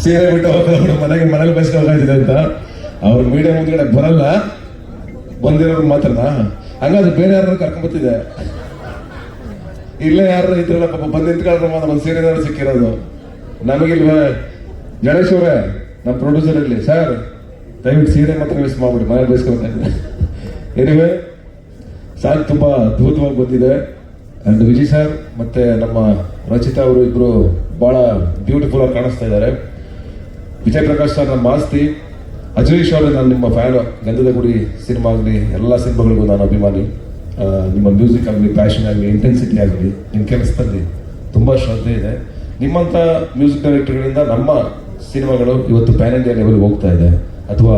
ಸೀರೆ ಬಿಟ್ಟು ಮನೇಲಿ ಬಯಸ್ಕೊಂಡು ಹೋಗ್ತಿದೆ ಅಂತ. ಅವ್ರು ಮೀಡಿಯಾ ಮುಂದ್ಗಡೆ ಬರಲ್ಲ, ಬಂದಿರೋರು ಮಾತ್ರನ. ಹಂಗಾದ್ರೆ ಬೇರೆ ಯಾರು ಕರ್ಕೊಂಡ್ಬತ್ತಿದೆ, ಇಲ್ಲೇ ಯಾರು ಇದ್ರಲ್ಲ ಪಾಪ ಬಂದು ನಿಂತ್ಕೊಂಡ್ರೆ ಮಾತ್ರ ಒಂದು ಸೀರೆ ಸಿಕ್ಕಿರೋದು. ನಮಗಿಲ್ವೇ ಗಣೇಶ್ ಅವರೇ, ನಮ್ಮ ಪ್ರೊಡ್ಯೂಸರ್ ಇರಲಿ ಸರ್, ದಯವಿಟ್ಟು ಸೀರೆ ಮಾತ್ರ ಮಿಸ್ ಮಾಡ್ಬಿಡಿ, ಮನೇಲಿ ಬಯಸ್ಕೊಳ್ತಾ ಇದ್ದಾರೆ. ಎನಿವೆ ಸಾಂಗ್ ತುಂಬಾ ಅದ್ಭುತವಾಗಿ ಬಂದಿದೆ. ಅಂಡ್ ವಿಜಯ್ ಸರ್ ಮತ್ತೆ ನಮ್ಮ ರಚಿತಾ ಅವರು ಇಬ್ರು ಬಹಳ ಬ್ಯೂಟಿಫುಲ್ ಆಗಿ ಕಾಣಿಸ್ತಾ ಇದ್ದಾರೆ. ವಿಜಯ್ ಪ್ರಕಾಶ್ ಸರ್ ನಮ್ಮ ಮಾಸ್ತಿ, ಅಜರೀಶ್ ಅವರು ನಾನು ನಿಮ್ಮ ಫ್ಯಾನ್. ಗಂಧದ ಗುಡಿ ಸಿನಿಮಾ ಆಗಲಿ ಎಲ್ಲ ಸಿನಿಮಾಗಳಿಗೂ ನಾನು ಅಭಿಮಾನಿ. ನಿಮ್ಮ ಮ್ಯೂಸಿಕ್ ಆಗಲಿ, ಪ್ಯಾಷನ್ ಆಗಲಿ, ಇಂಟೆನ್ಸಿಟಿ ಆಗಲಿ, ನಿಮ್ಮ ಕೆಲಸದಲ್ಲಿ ತುಂಬ ಶ್ರದ್ಧೆ ಇದೆ. ನಿಮ್ಮಂಥ ಮ್ಯೂಸಿಕ್ ಡೈರೆಕ್ಟರ್ಗಳಿಂದ ನಮ್ಮ ಸಿನಿಮಾಗಳು ಇವತ್ತು ಪ್ಯಾನ್ ಇಂಡಿಯಾ ಲೆವೆಲ್ಗೆ ಹೋಗ್ತಾ ಇದೆ. ಅಥವಾ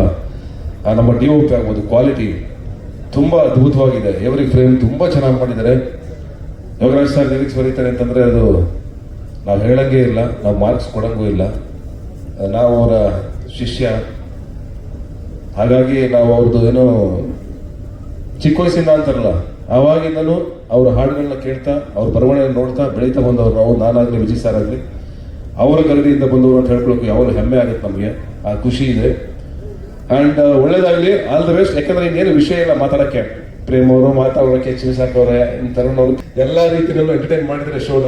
ನಮ್ಮ DOP ಆಗ್ಬೋದು, ಕ್ವಾಲಿಟಿ ತುಂಬ ಅದ್ಭುತವಾಗಿದೆ. ಎವ್ರಿ ಫ್ರೇಮ್ ತುಂಬ ಚೆನ್ನಾಗಿ ಮಾಡಿದ್ದಾರೆ. ಯೋಗರಾಜ್ ಸರ್ ಲಿರಿಕ್ಸ್ ಬರೀತಾರೆ ಅಂತಂದರೆ ಅದು ನಾವು ಹೇಳಂಗೇ ಇಲ್ಲ, ನಾವು ಮಾರ್ಕ್ಸ್ ಕೊಡಂಗೂ ಇಲ್ಲ. ನಾವು ಅವರ ಶಿಷ್ಯ, ಹಾಗಾಗಿ ನಾವು ಅವ್ರದ್ದು ಏನೋ ಚಿಕ್ಕ ವಯಸ್ಸಿಂದ ಅಂತಾರಲ್ಲ, ಆವಾಗಿಂದಲೂ ಅವ್ರ ಹಾಡುಗಳನ್ನ ಕೇಳ್ತಾ ಅವ್ರ ಬರವಣಿಗೆ ನೋಡ್ತಾ ಬೆಳೀತಾ ಬಂದವರು ನಾವು. ನಾನಾಗಲಿ ವಿಜಯ್ ಸರ್ ಆಗಲಿ ಅವರ ಗರಡಿಯಿಂದ ಬಂದವರು ಅಂತ ಹೇಳ್ಕೊಳಕ್ಕೆ ಯಾವಾಗ ಹೆಮ್ಮೆ ಆಗುತ್ತೆ ನಮಗೆ, ಆ ಖುಷಿ ಇದೆ. ಆ್ಯಂಡ್ ಒಳ್ಳೇದಾಗಲಿ, ಆಲ್ ದ ಬೆಸ್ಟ್. ಯಾಕಂದ್ರೆ ಇನ್ನೇನು ವಿಷಯ ಇಲ್ಲ ಮಾತಾಡೋಕ್ಕೆ. ಪ್ರೇಮ್ ಅವರು ಮಾತಾಡೋಕ್ಕೆ, ಚಿಮಿಸಾಕ್ ಅವರೇ, ತರುಣ್ ಅವರು ಎಲ್ಲ ರೀತಿಯಲ್ಲೂ ಎಂಟರ್ಟೈನ್ ಮಾಡಿದರೆ ಶೋನ.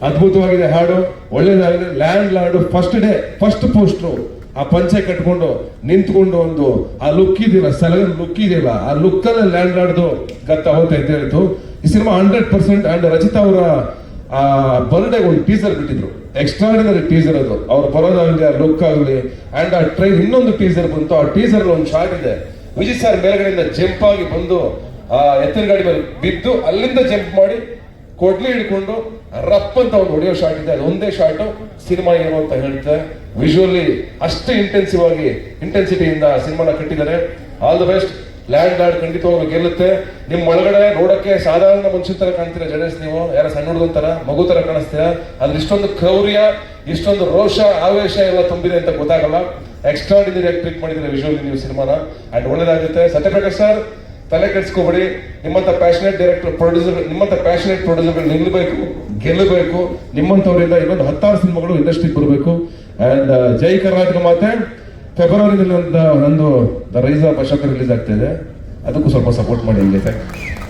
ಅದ್ಭುತವಾಗಿದೆ ಹಾಡು, ಒಳ್ಳೇದಾಗಲಿ. Land lord first day first poster ಆ ಪಂಚೆ ಕಟ್ಕೊಂಡು ನಿಂತ್ಕೊಂಡು ಒಂದು ಆ ಲುಕ್ ಇದೆಯಲ್ಲ, ಸಲಗನ್ ಲುಕ್ ಇದೆಯಲ್ಲ, ಆ ಲುಕ್ಕಲ್ಲಿ ಲ್ಯಾಂಡ್ ಲಾರ್ಡ್ದು ಗತ್ತ ಅವತ್ತೆ ಅಂತ ಹೇಳಿತು. ಈ ಸಿನಿಮಾ 100%. ಅಂಡ್ ರಚಿತಾ ಅವರ ಬರ್ಡೇಗೆ ಒಂದು ಟೀಸರ್ ಬಿಟ್ಟಿದ್ರು, ಎಕ್ಸ್ಟ್ರಾರ್ಡಿನರಿ ಟೀಸರ್ ಅದು. ಅವ್ರು ಬರೋದಾಗಲಿ, ಆ ಲುಕ್ ಆಗಲಿ. ಅಂಡ್ ಆ ಟ್ರೈನ್ ಇನ್ನೊಂದು ಟೀಸರ್ ಬಂತು. ಆ ಟೀಸರ್ ಒಂದು ಶಾರ್ಟ್ ಇದೆ, ವಿಜಯ್ ಸರ್ ಮೇಲ್ಗಡೆಯಿಂದ ಜಂಪ್ ಆಗಿ ಬಂದು ಆ ಎತ್ತಿನ ಗಾಡಿ ಮೇಲೆ ಬಿದ್ದು ಅಲ್ಲಿಂದ ಜಂಪ್ ಮಾಡಿ ಕೊಡ್ಲಿ ಹಿಡ್ಕೊಂಡು ರಪ್ ಅಂತ ಒಂದು ಹೊಡೆಯೋ ಶಾರ್ಟ್ ಇದೆ. ಅದು ಒಂದೇ ಶಾರ್ಟ್ ಸಿನಿಮಾ ಏನು ಅಂತ ಹೇಳ್ತಾರೆ. ವಿಜುವಲಿ ಅಷ್ಟೇ ಇಂಟೆನ್ಸಿಟಿಯಿಂದ ಸಿನಿಮಾನ ಕಟ್ಟಿದ್ದಾರೆ. All the best. Land lord ಖಂಡಿತವಾಗ್ಲೂ ಗೆಲ್ಲುತ್ತೆ. ನಿಮ್ಮ ಒಳಗಡೆ ನೋಡಕ್ಕೆ ಸಾಧಾರಣ ಮನುಷ್ಯನ ತರ ಕಾಣ್ತೀರಾ ಜಡೇಶ್, ನೀವು ಯಾರ ಸಣ್ಣ ಹುಡುಗನ ತರ, ಮಗು ತರ ಕಾಣಿಸ್ತೀರಾ. ಅದ್ರ ಇಷ್ಟೊಂದು ಕ್ರೌರ್ಯ, ಇಷ್ಟೊಂದು ರೋಷ, ಆವೇಶ ಎಲ್ಲ ತುಂಬಿದೆ ಅಂತ ಗೊತ್ತಾಗಲ್ಲ. ಎಕ್ಸ್ಟ್ರಾರ್ಡಿನರಿ ಆಗಿ ಟ್ರೀಟ್ ಮಾಡಿದ್ರೆ ವಿಜುವಲಿ ನೀವು ಸಿನಿಮಾನ. ಅಂಡ್ ಒಳ್ಳೇದಾಗುತ್ತೆ. ಸತ್ಯಪ್ರಕಾಶ್ ಸರ್, ತಲೆ ಕೆಡಿಸ್ಕೋಬೇಡಿ. ನಿಮ್ಮಂತ ಪ್ಯಾಷನೇಟ್ ಡೈರೆಕ್ಟರ್, ಪ್ರೊಡ್ಯೂಸರ್, ನಿಮ್ಮಂತ ಪ್ಯಾಷನೇಟ್ ಪ್ರೊಡ್ಯೂಸರ್ಗಳು ನಿಲ್ಲಬೇಕು, ಗೆಲ್ಲಬೇಕು. ನಿಮ್ಮಂಥವರಿಂದ ಇನ್ನೊಂದು 10 ಸಿನಿಮಾಗಳು ಇಂಡಸ್ಟ್ರಿಗೆ ಬರಬೇಕು. ಅಂಡ್ ಜೈ ಕರ್ನಾಟಕ ಮಾತೆ. ಫೆಬ್ರವರಿನಲ್ಲಿ ನಂದು the rise of Ashoka release ಆಗ್ತಾ ಇದೆ, ಅದಕ್ಕೂ ಸ್ವಲ್ಪ ಸಪೋರ್ಟ್ ಮಾಡಿ. ಹಂಗೆ ಥ್ಯಾಂಕ್ ಯು.